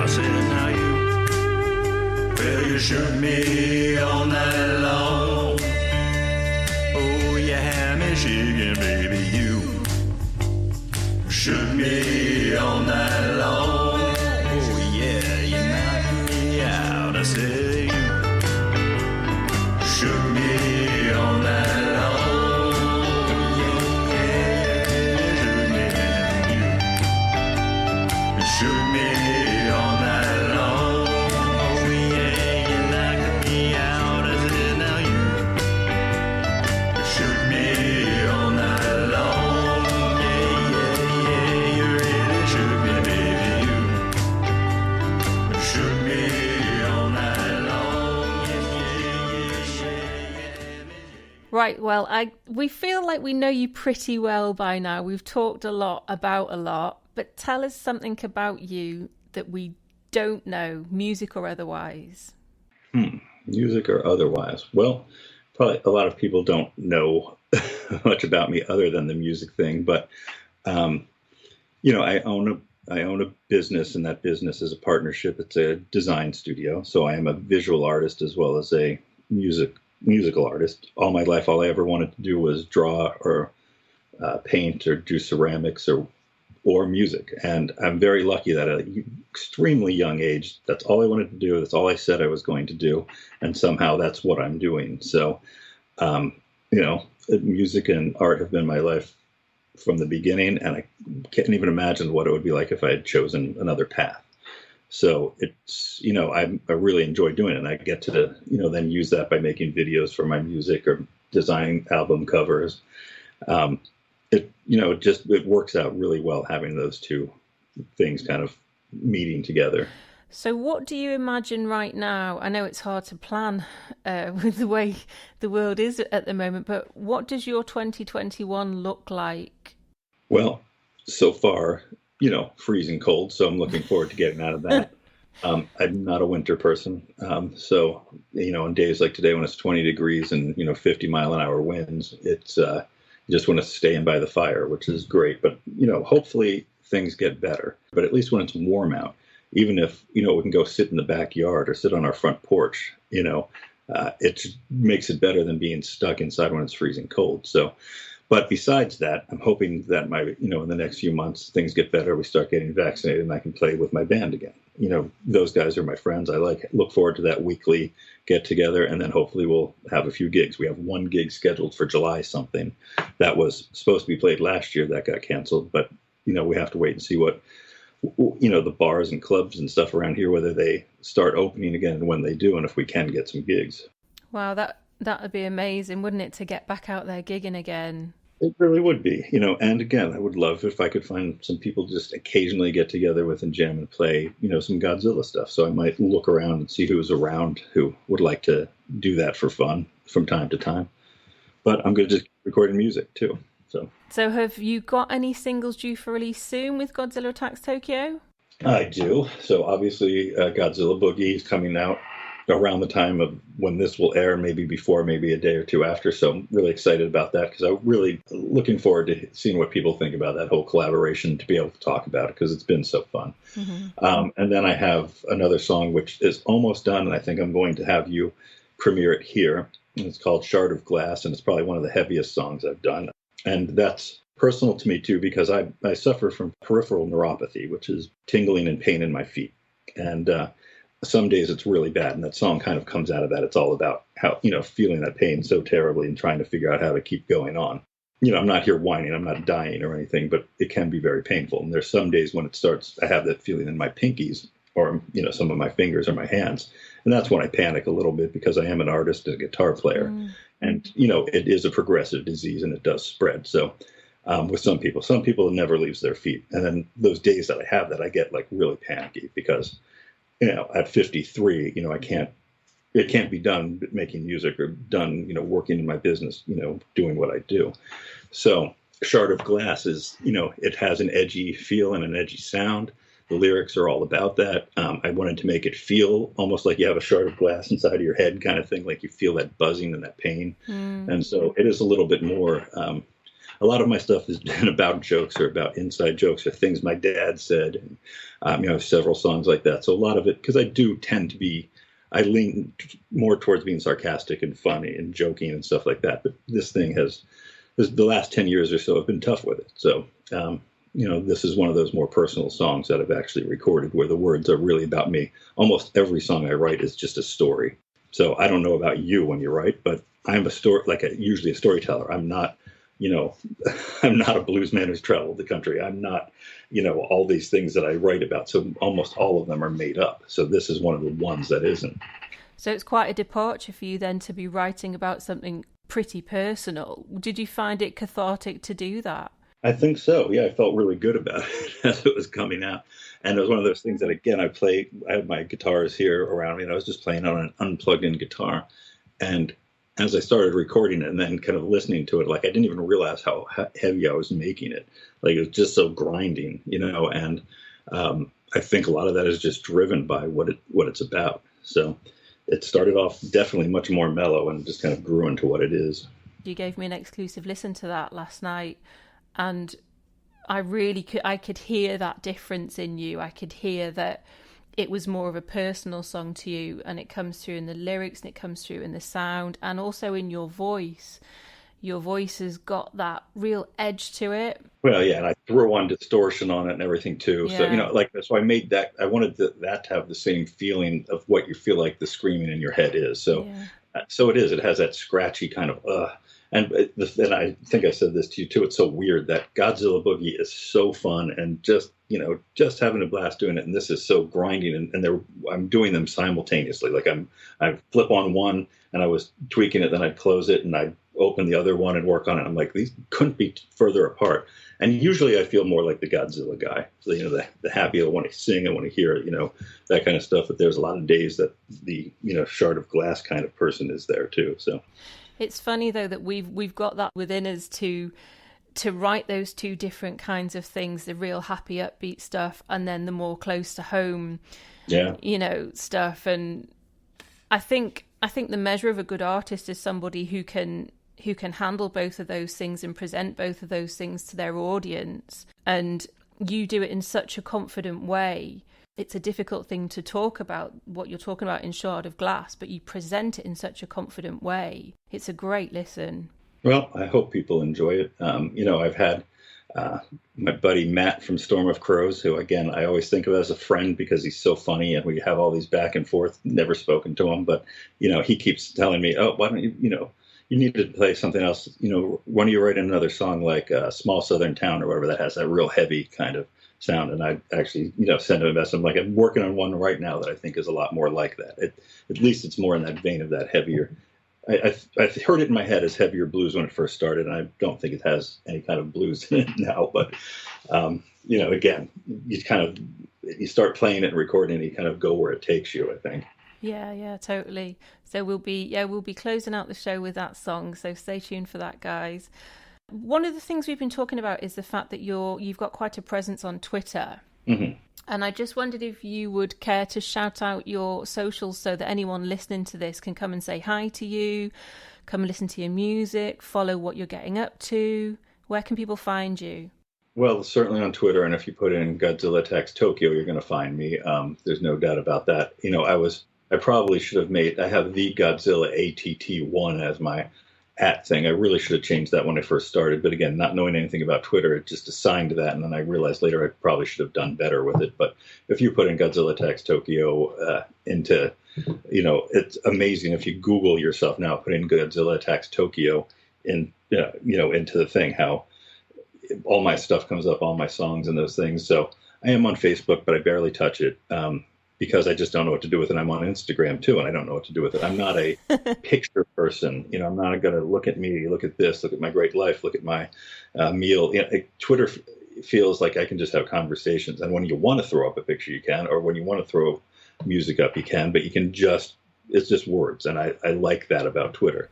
I said, now well, you shook me all night long. Oh, you had me shaking, baby, you shook me all night long. Oh, yeah, you knocked me out. I said, you shook me all night long. Yeah, yeah, you shook me all night long. Oh, yeah, you knocked me out. I said, now you shook me all night long. Yeah, yeah, you really shook me, baby. You shook me all night long. Yeah. Right, well, we feel like we know you pretty well by now. We've talked a lot about a lot, but tell us something about you that we don't know, music or otherwise. Music or otherwise. Well, probably a lot of people don't know much about me other than the music thing, but I own a business, and that business is a partnership. It's a design studio, so I am a visual artist as well as a musical artist. All my life, all I ever wanted to do was draw or paint or do ceramics or music, and I'm very lucky that at an extremely young age, that's all I wanted to do. That's all I said I was going to do, and somehow that's what I'm doing. So, music and art have been my life from the beginning, and I can't even imagine what it would be like if I had chosen another path. So it's, I really enjoy doing it, and I get to, then use that by making videos for my music or designing album covers. It works out really well having those two things kind of meeting together. So what do you imagine right now? I know it's hard to plan with the way the world is at the moment, but what does your 2021 look like? Well, so far, freezing cold, so I'm looking forward to getting out of that. I'm not a winter person. So, on days like today when it's 20 degrees and, 50-mile-an-hour winds, it's you just want to stay in by the fire, which is great. But, hopefully things get better. But at least when it's warm out, even if, we can go sit in the backyard or sit on our front porch, it makes it better than being stuck inside when it's freezing cold. So, but besides that, I'm hoping that in the next few months, things get better. We start getting vaccinated and I can play with my band again. Those guys are my friends. I look forward to that weekly get together, and then hopefully we'll have a few gigs. We have one gig scheduled for July something that was supposed to be played last year that got canceled, but we have to wait and see what the bars and clubs and stuff around here, whether they start opening again and when they do, and if we can get some gigs. Wow, that would be amazing, wouldn't it, to get back out there gigging again? It really would be, and again, I would love if I could find some people to just occasionally get together with and jam and play, some Godzilla stuff. So I might look around and see who's around who would like to do that for fun from time to time. But I'm going to just keep recording music too. So have you got any singles due for release soon with Godzilla Attacks Tokyo? I do. So obviously Godzilla Boogie is coming out around the time of when this will air, maybe before, maybe a day or two after. So I'm really excited about that because I'm really looking forward to seeing what people think about that whole collaboration, to be able to talk about it because it's been so fun. And then I have another song which is almost done, and I think I'm going to have you premiere it here. It's called Shard of Glass, and it's probably one of the heaviest songs I've done. And that's personal to me too because I suffer from peripheral neuropathy, which is tingling and pain in my feet. And some days it's really bad, and that song kind of comes out of that. It's all about how, feeling that pain so terribly and trying to figure out how to keep going on. I'm not here whining, I'm not dying or anything, but it can be very painful. And there's some days when it starts, I have that feeling in my pinkies or, some of my fingers or my hands. And that's when I panic a little bit because I am an artist and a guitar player. And, it is a progressive disease and it does spread. So with some people it never leaves their feet. And then those days that I have that, I get like really panicky because at 53, it can't be done making music or done, working in my business, doing what I do. So Shard of Glass is, it has an edgy feel and an edgy sound. The lyrics are all about that. I wanted to make it feel almost like you have a shard of glass inside of your head kind of thing, like you feel that buzzing and that pain. And so it is a little bit more, a lot of my stuff has been about jokes or about inside jokes or things my dad said. And, several songs like that. So a lot of it, because I do tend to be, I lean more towards being sarcastic and funny and joking and stuff like that. But this thing the last 10 years or so have been tough with it. So, this is one of those more personal songs that I've actually recorded where the words are really about me. Almost every song I write is just a story. So I don't know about you when you write, but I'm usually a storyteller. I'm not, I'm not a blues man who's traveled the country. I'm not, all these things that I write about. So almost all of them are made up. So this is one of the ones that isn't. So it's quite a departure for you then to be writing about something pretty personal. Did you find it cathartic to do that? I think so. Yeah, I felt really good about it as it was coming out. And it was one of those things that, again, I had my guitars here around me, and I was just playing on an unplugged-in guitar. And as I started recording it and then kind of listening to it, like I didn't even realize how heavy I was making it. Like it was just so grinding, and I think a lot of that is just driven by what it's about. So it started off definitely much more mellow and just kind of grew into what it is. You gave me an exclusive listen to that last night, and I could hear that difference in you. I could hear that it was more of a personal song to you, and it comes through in the lyrics and it comes through in the sound and also in your voice. Your voice has got that real edge to it. Well, yeah, and I threw on distortion on it and everything too. Yeah. So, so I made that, I wanted that to have the same feeling of what you feel like the screaming in your head is. So, So it is, it has that scratchy kind of, and I think I said this to you too. It's so weird that Godzilla Boogie is so fun and just having a blast doing it. And this is so grinding, and I'm doing them simultaneously. Like I flip on one and I was tweaking it, then I'd close it and I'd open the other one and work on it. I'm like, these couldn't be further apart. And usually I feel more like the Godzilla guy. So, the happy, I want to sing, I want to hear, that kind of stuff. But there's a lot of days that the, shard of glass kind of person is there too. So. It's funny though that we've got that within us to write those two different kinds of things, the real happy upbeat stuff and then the more close to home stuff. And I think the measure of a good artist is somebody who can handle both of those things and present both of those things to their audience. And you do it in such a confident way. It's a difficult thing to talk about what you're talking about in Shard of Glass, but you present it in such a confident way. It's a great listen. Well, I hope people enjoy it. I've had my buddy Matt from Storm of Crows, who, again, I always think of as a friend because he's so funny and we have all these back and forth, never spoken to him. But, he keeps telling me, oh, why don't you, you need to play something else. Why don't you write another song like Small Southern Town or whatever that has that real heavy kind of sound. And I actually, send him a message. I'm like, I'm working on one right now that I think is a lot more like that. At least it's more in that vein of that heavier. I heard it in my head as heavier blues when it first started, and I don't think it has any kind of blues in it now. But, again, you start playing it and recording it, and you kind of go where it takes you, I think. Yeah, totally. So we'll be closing out the show with that song. So stay tuned for that, guys. One of the things we've been talking about is the fact that you've got quite a presence on Twitter. Mm-hmm. And I just wondered if you would care to shout out your socials so that anyone listening to this can come and say hi to you, come and listen to your music, follow what you're getting up to. Where can people find you? Well, certainly on Twitter, and if you put in Godzilla Attacks Tokyo, you're going to find me. There's no doubt about that. I probably should have I have the Godzilla ATT1 as my @ thing. I really should have changed that when I first started. But again, not knowing anything about Twitter, it just assigned that. And then I realized later I probably should have done better with it. But if you put in Godzilla Attacks Tokyo into, it's amazing if you Google yourself now, put in Godzilla Attacks Tokyo into the thing, how all my stuff comes up, all my songs and those things. So I am on Facebook, but I barely touch it because I just don't know what to do with it. I'm on Instagram too, and I don't know what to do with it. I'm not a picture person. I'm not going to look at me, look at this, look at my great life, look at my meal. Twitter feels like I can just have conversations. And when you want to throw up a picture, you can, or when you want to throw music up, you can, but it's just words. And I like that about Twitter.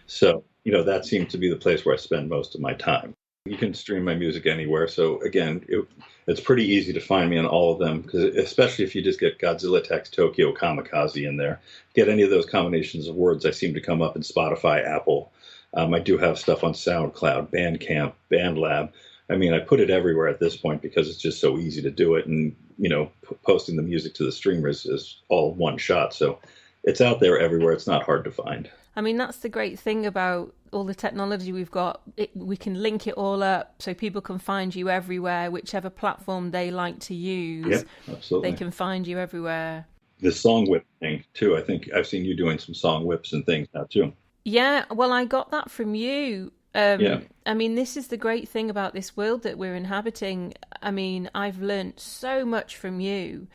So, that seems to be the place where I spend most of my time. You can stream my music anywhere. So again, it's pretty easy to find me on all of them, because especially if you just get Godzilla Attacks Tokyo Kamikaze in there, get any of those combinations of words, I seem to come up in Spotify, Apple. I do have stuff on SoundCloud, Bandcamp, BandLab. I mean, I put it everywhere at this point because it's just so easy to do it. And, posting the music to the streamers is all one shot. So it's out there everywhere. It's not hard to find. I mean, that's the great thing about all the technology we've got. We can link it all up so people can find you everywhere, whichever platform they like to use. Yeah, absolutely. They can find you everywhere. The song whip thing, too. I think I've seen you doing some song whips and things now, too. Yeah, well, I got that from you. Yeah. I mean, this is the great thing about this world that we're inhabiting. I mean, I've learned so much from you,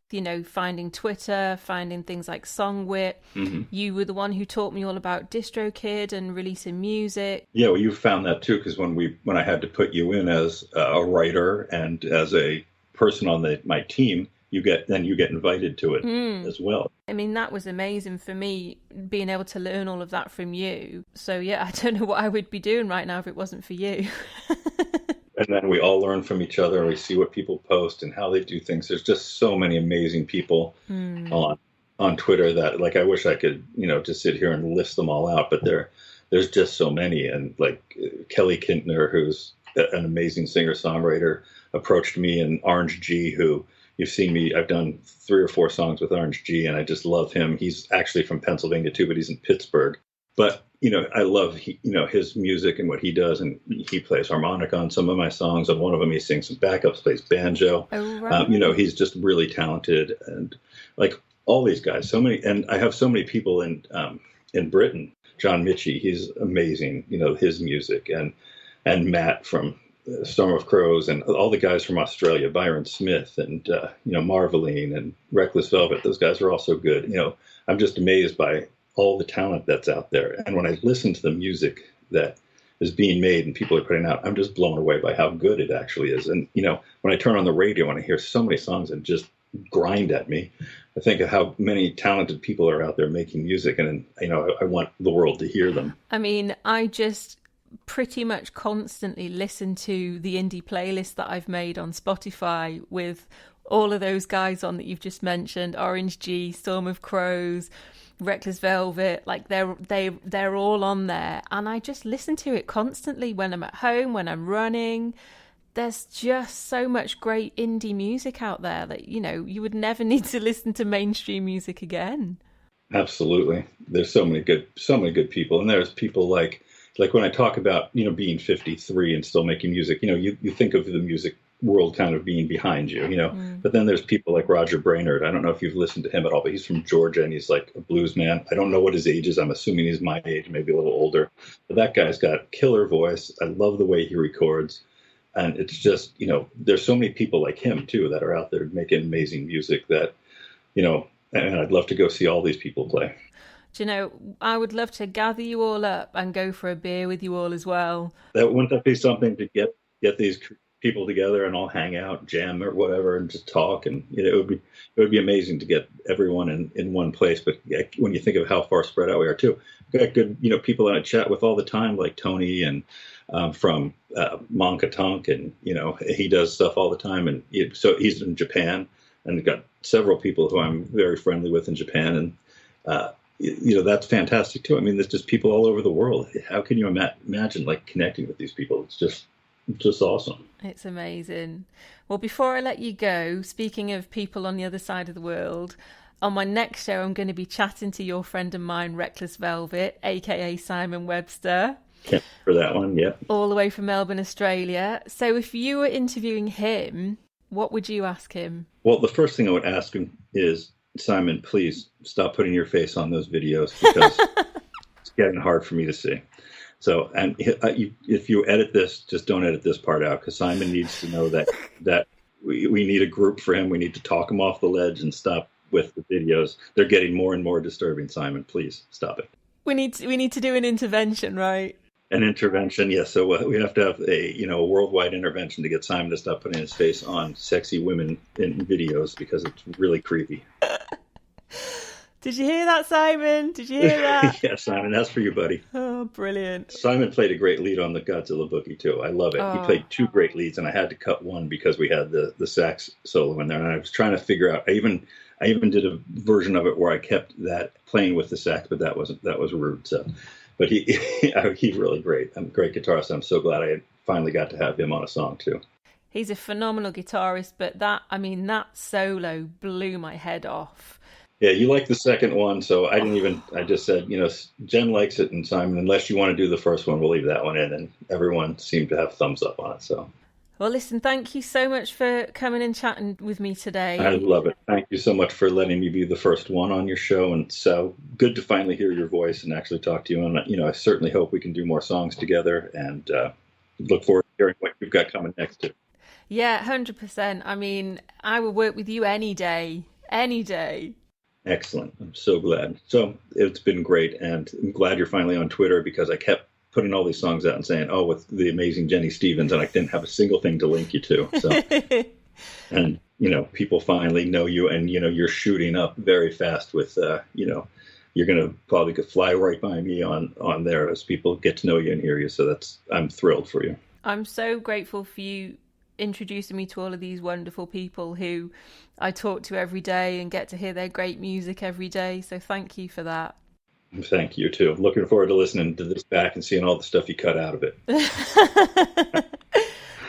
finding Twitter, finding things like Songwhip. Mm-hmm. You were the one who taught me all about DistroKid and releasing music. Yeah, well, you found that too, because when I had to put you in as a writer and as a person on my team, you get invited to it as well. I mean, that was amazing for me, being able to learn all of that from you. So yeah, I don't know what I would be doing right now if it wasn't for you. And then we all learn from each other, and we see what people post and how they do things. There's just so many amazing people on Twitter that, like, I wish I could, just sit here and list them all out, but there's just so many. And like Kelly Kintner, who's an amazing singer-songwriter, approached me, and Orange G, who you've seen me, I've done 3 or 4 songs with Orange G, and I just love him. He's actually from Pennsylvania too, but he's in Pittsburgh. But, I love, his music and what he does, and he plays harmonica on some of my songs. On one of them, he sings some backups, plays banjo. Oh, right. He's just really talented, and like all these guys, so many, and I have so many people in Britain. John Mitchie, he's amazing, his music, and Matt from Storm of Crows, and all the guys from Australia, Byron Smith, and Marveline and Reckless Velvet. Those guys are also good. I'm just amazed by all the talent that's out there. And when I listen to the music that is being made and people are putting out, I'm just blown away by how good it actually is. And when I turn on the radio and I hear so many songs that just grind at me, I think of how many talented people are out there making music, and I want the world to hear them. I mean, I just pretty much constantly listen to the indie playlist that I've made on Spotify with all of those guys on that you've just mentioned: Orange G, Storm of Crows, Reckless Velvet. Like they're all on there, and I just listen to it constantly when I'm at home, when I'm running. There's just so much great indie music out there that you would never need to listen to mainstream music again. Absolutely, there's so many good people, and there's people like when I talk about, being 53 and still making music, you think of the music world kind of being behind you, but then there's people like Roger Brainerd. I don't know if you've listened to him at all, but he's from Georgia, and he's like a blues man. I don't know what his age is. I'm assuming he's my age, maybe a little older, but that guy's got killer voice. I love the way he records. And it's just, there's so many people like him too that are out there making amazing music that, and I'd love to go see all these people play. Do I would love to gather you all up and go for a beer with you all as well. Wouldn't that be something to get these people together and all hang out, jam or whatever, and just talk? And it would be amazing to get everyone in one place. But when you think of how far spread out we are too, got good, people that I chat with all the time, like Tony and from Monka Tonk, and he does stuff all the time, and so he's in Japan, and got several people who I'm very friendly with in Japan, and that's fantastic too. I mean, there's just people all over the world. How can you imagine like connecting with these people? It's just awesome. It's amazing. Well, before I let you go, speaking of people on the other side of the world, on my next show, I'm going to be chatting to your friend of mine, Reckless Velvet, aka Simon Webster. Can't wait for that one, yeah. All the way from Melbourne, Australia. So if you were interviewing him, what would you ask him? Well, the first thing I would ask him is, Simon, please stop putting your face on those videos, because it's getting hard for me to see. So, and if you edit this, just don't edit this part out, because Simon needs to know that we need a group for him. We need to talk him off the ledge and stop with the videos. They're getting more and more disturbing. Simon, please stop it. We need to do an intervention, right? An intervention, yes. So we have to have a worldwide intervention to get Simon to stop putting his face on sexy women in videos, because it's really creepy. Did you hear that, Simon? Did you hear that? Yeah, Simon, that's for you, buddy. Oh, brilliant. Simon played a great lead on the Godzilla boogie, too. I love it. Oh. He played two great leads, and I had to cut one because we had the sax solo in there. And I was trying to figure out, I even did a version of it where I kept that playing with the sax, but that was rude. So, but he's really great. I'm a great guitarist. I'm so glad I finally got to have him on a song, too. He's a phenomenal guitarist, but that solo blew my head off. Yeah, you like the second one, so I just said, Jen likes it, and Simon, unless you want to do the first one, we'll leave that one in, and everyone seemed to have thumbs up on it, so. Well, listen, thank you so much for coming and chatting with me today. I love it. Thank you so much for letting me be the first one on your show, and so good to finally hear your voice and actually talk to you, and, I certainly hope we can do more songs together, and look forward to hearing what you've got coming next too. Yeah, 100%. I mean, I will work with you any day. Any day. Excellent. I'm so glad. So it's been great. And I'm glad you're finally on Twitter, because I kept putting all these songs out and saying, oh, with the amazing Jenny Stevens, and I didn't have a single thing to link you to. So, and, people finally know you, and, you're shooting up very fast with, you're going to probably fly right by me on there as people get to know you and hear you. So I'm thrilled for you. I'm so grateful for you introducing me to all of these wonderful people who I talk to every day and get to hear their great music every day. So thank you for that. Thank you too. Looking forward to listening to this back and seeing all the stuff you cut out of it.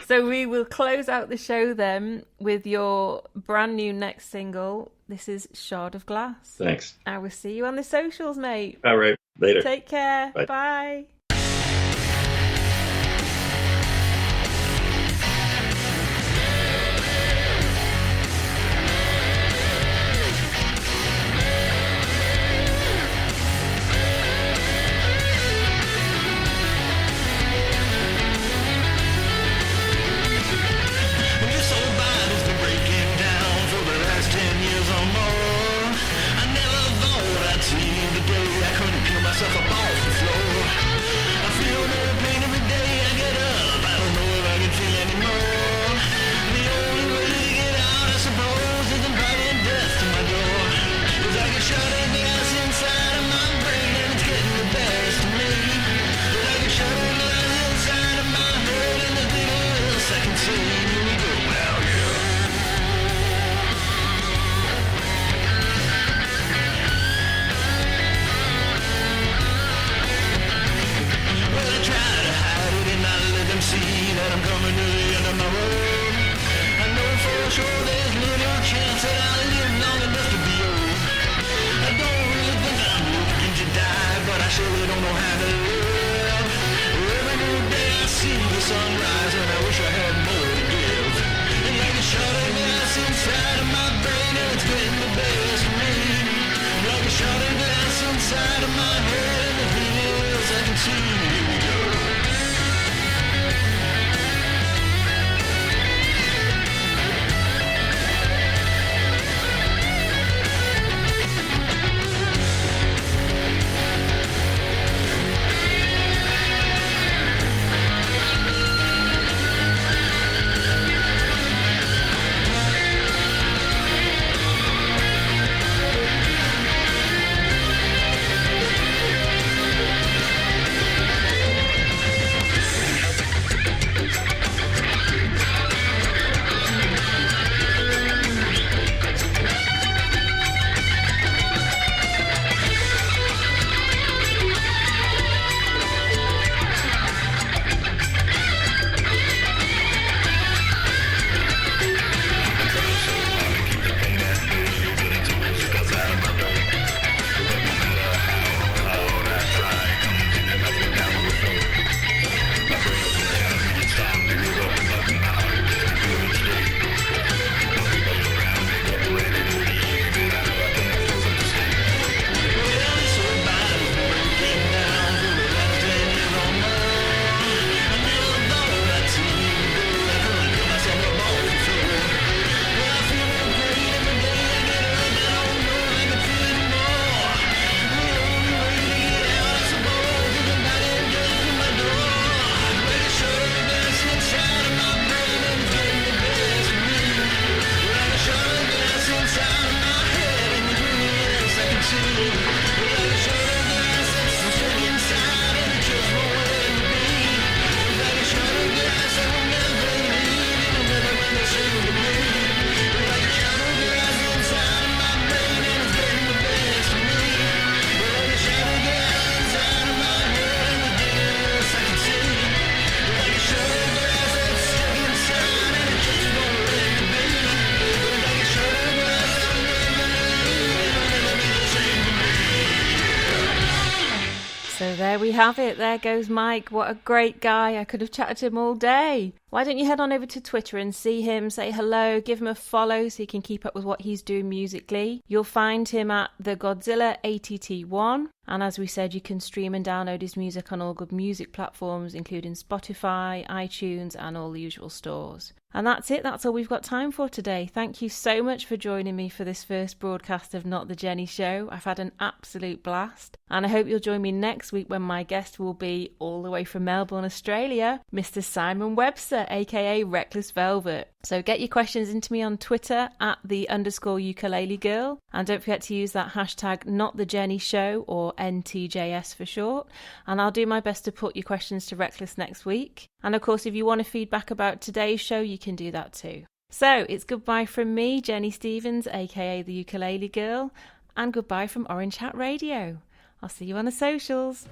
So we will close out the show then with your brand new next single. This is Shard of Glass. Thanks. I will see you on the socials, mate. All right. Later. Take care. Bye. Bye. There we have it. There goes Mike. What a great guy. I could have chatted to him all day. Why don't you head on over to Twitter and see him, say hello, give him a follow so you can keep up with what he's doing musically. You'll find him at the Godzilla ATT1. And as we said, you can stream and download his music on all good music platforms, including Spotify, iTunes, and all the usual stores. And that's it. That's all we've got time for today. Thank you so much for joining me for this first broadcast of Not the Jenny Show. I've had an absolute blast. And I hope you'll join me next week when my guest will be all the way from Melbourne, Australia, Mr. Simon Webster, aka Reckless Velvet. So get your questions into me on Twitter at @the_ukulele girl. And don't forget to use that hashtag Not the Jenny Show, or NTJS for short. And I'll do my best to put your questions to Reckless next week. And of course, if you want to feedback about today's show, you can do that too. So it's goodbye from me, Jenny Stevens, aka the Ukulele Girl, and goodbye from Orange Hat Radio. I'll see you on the socials.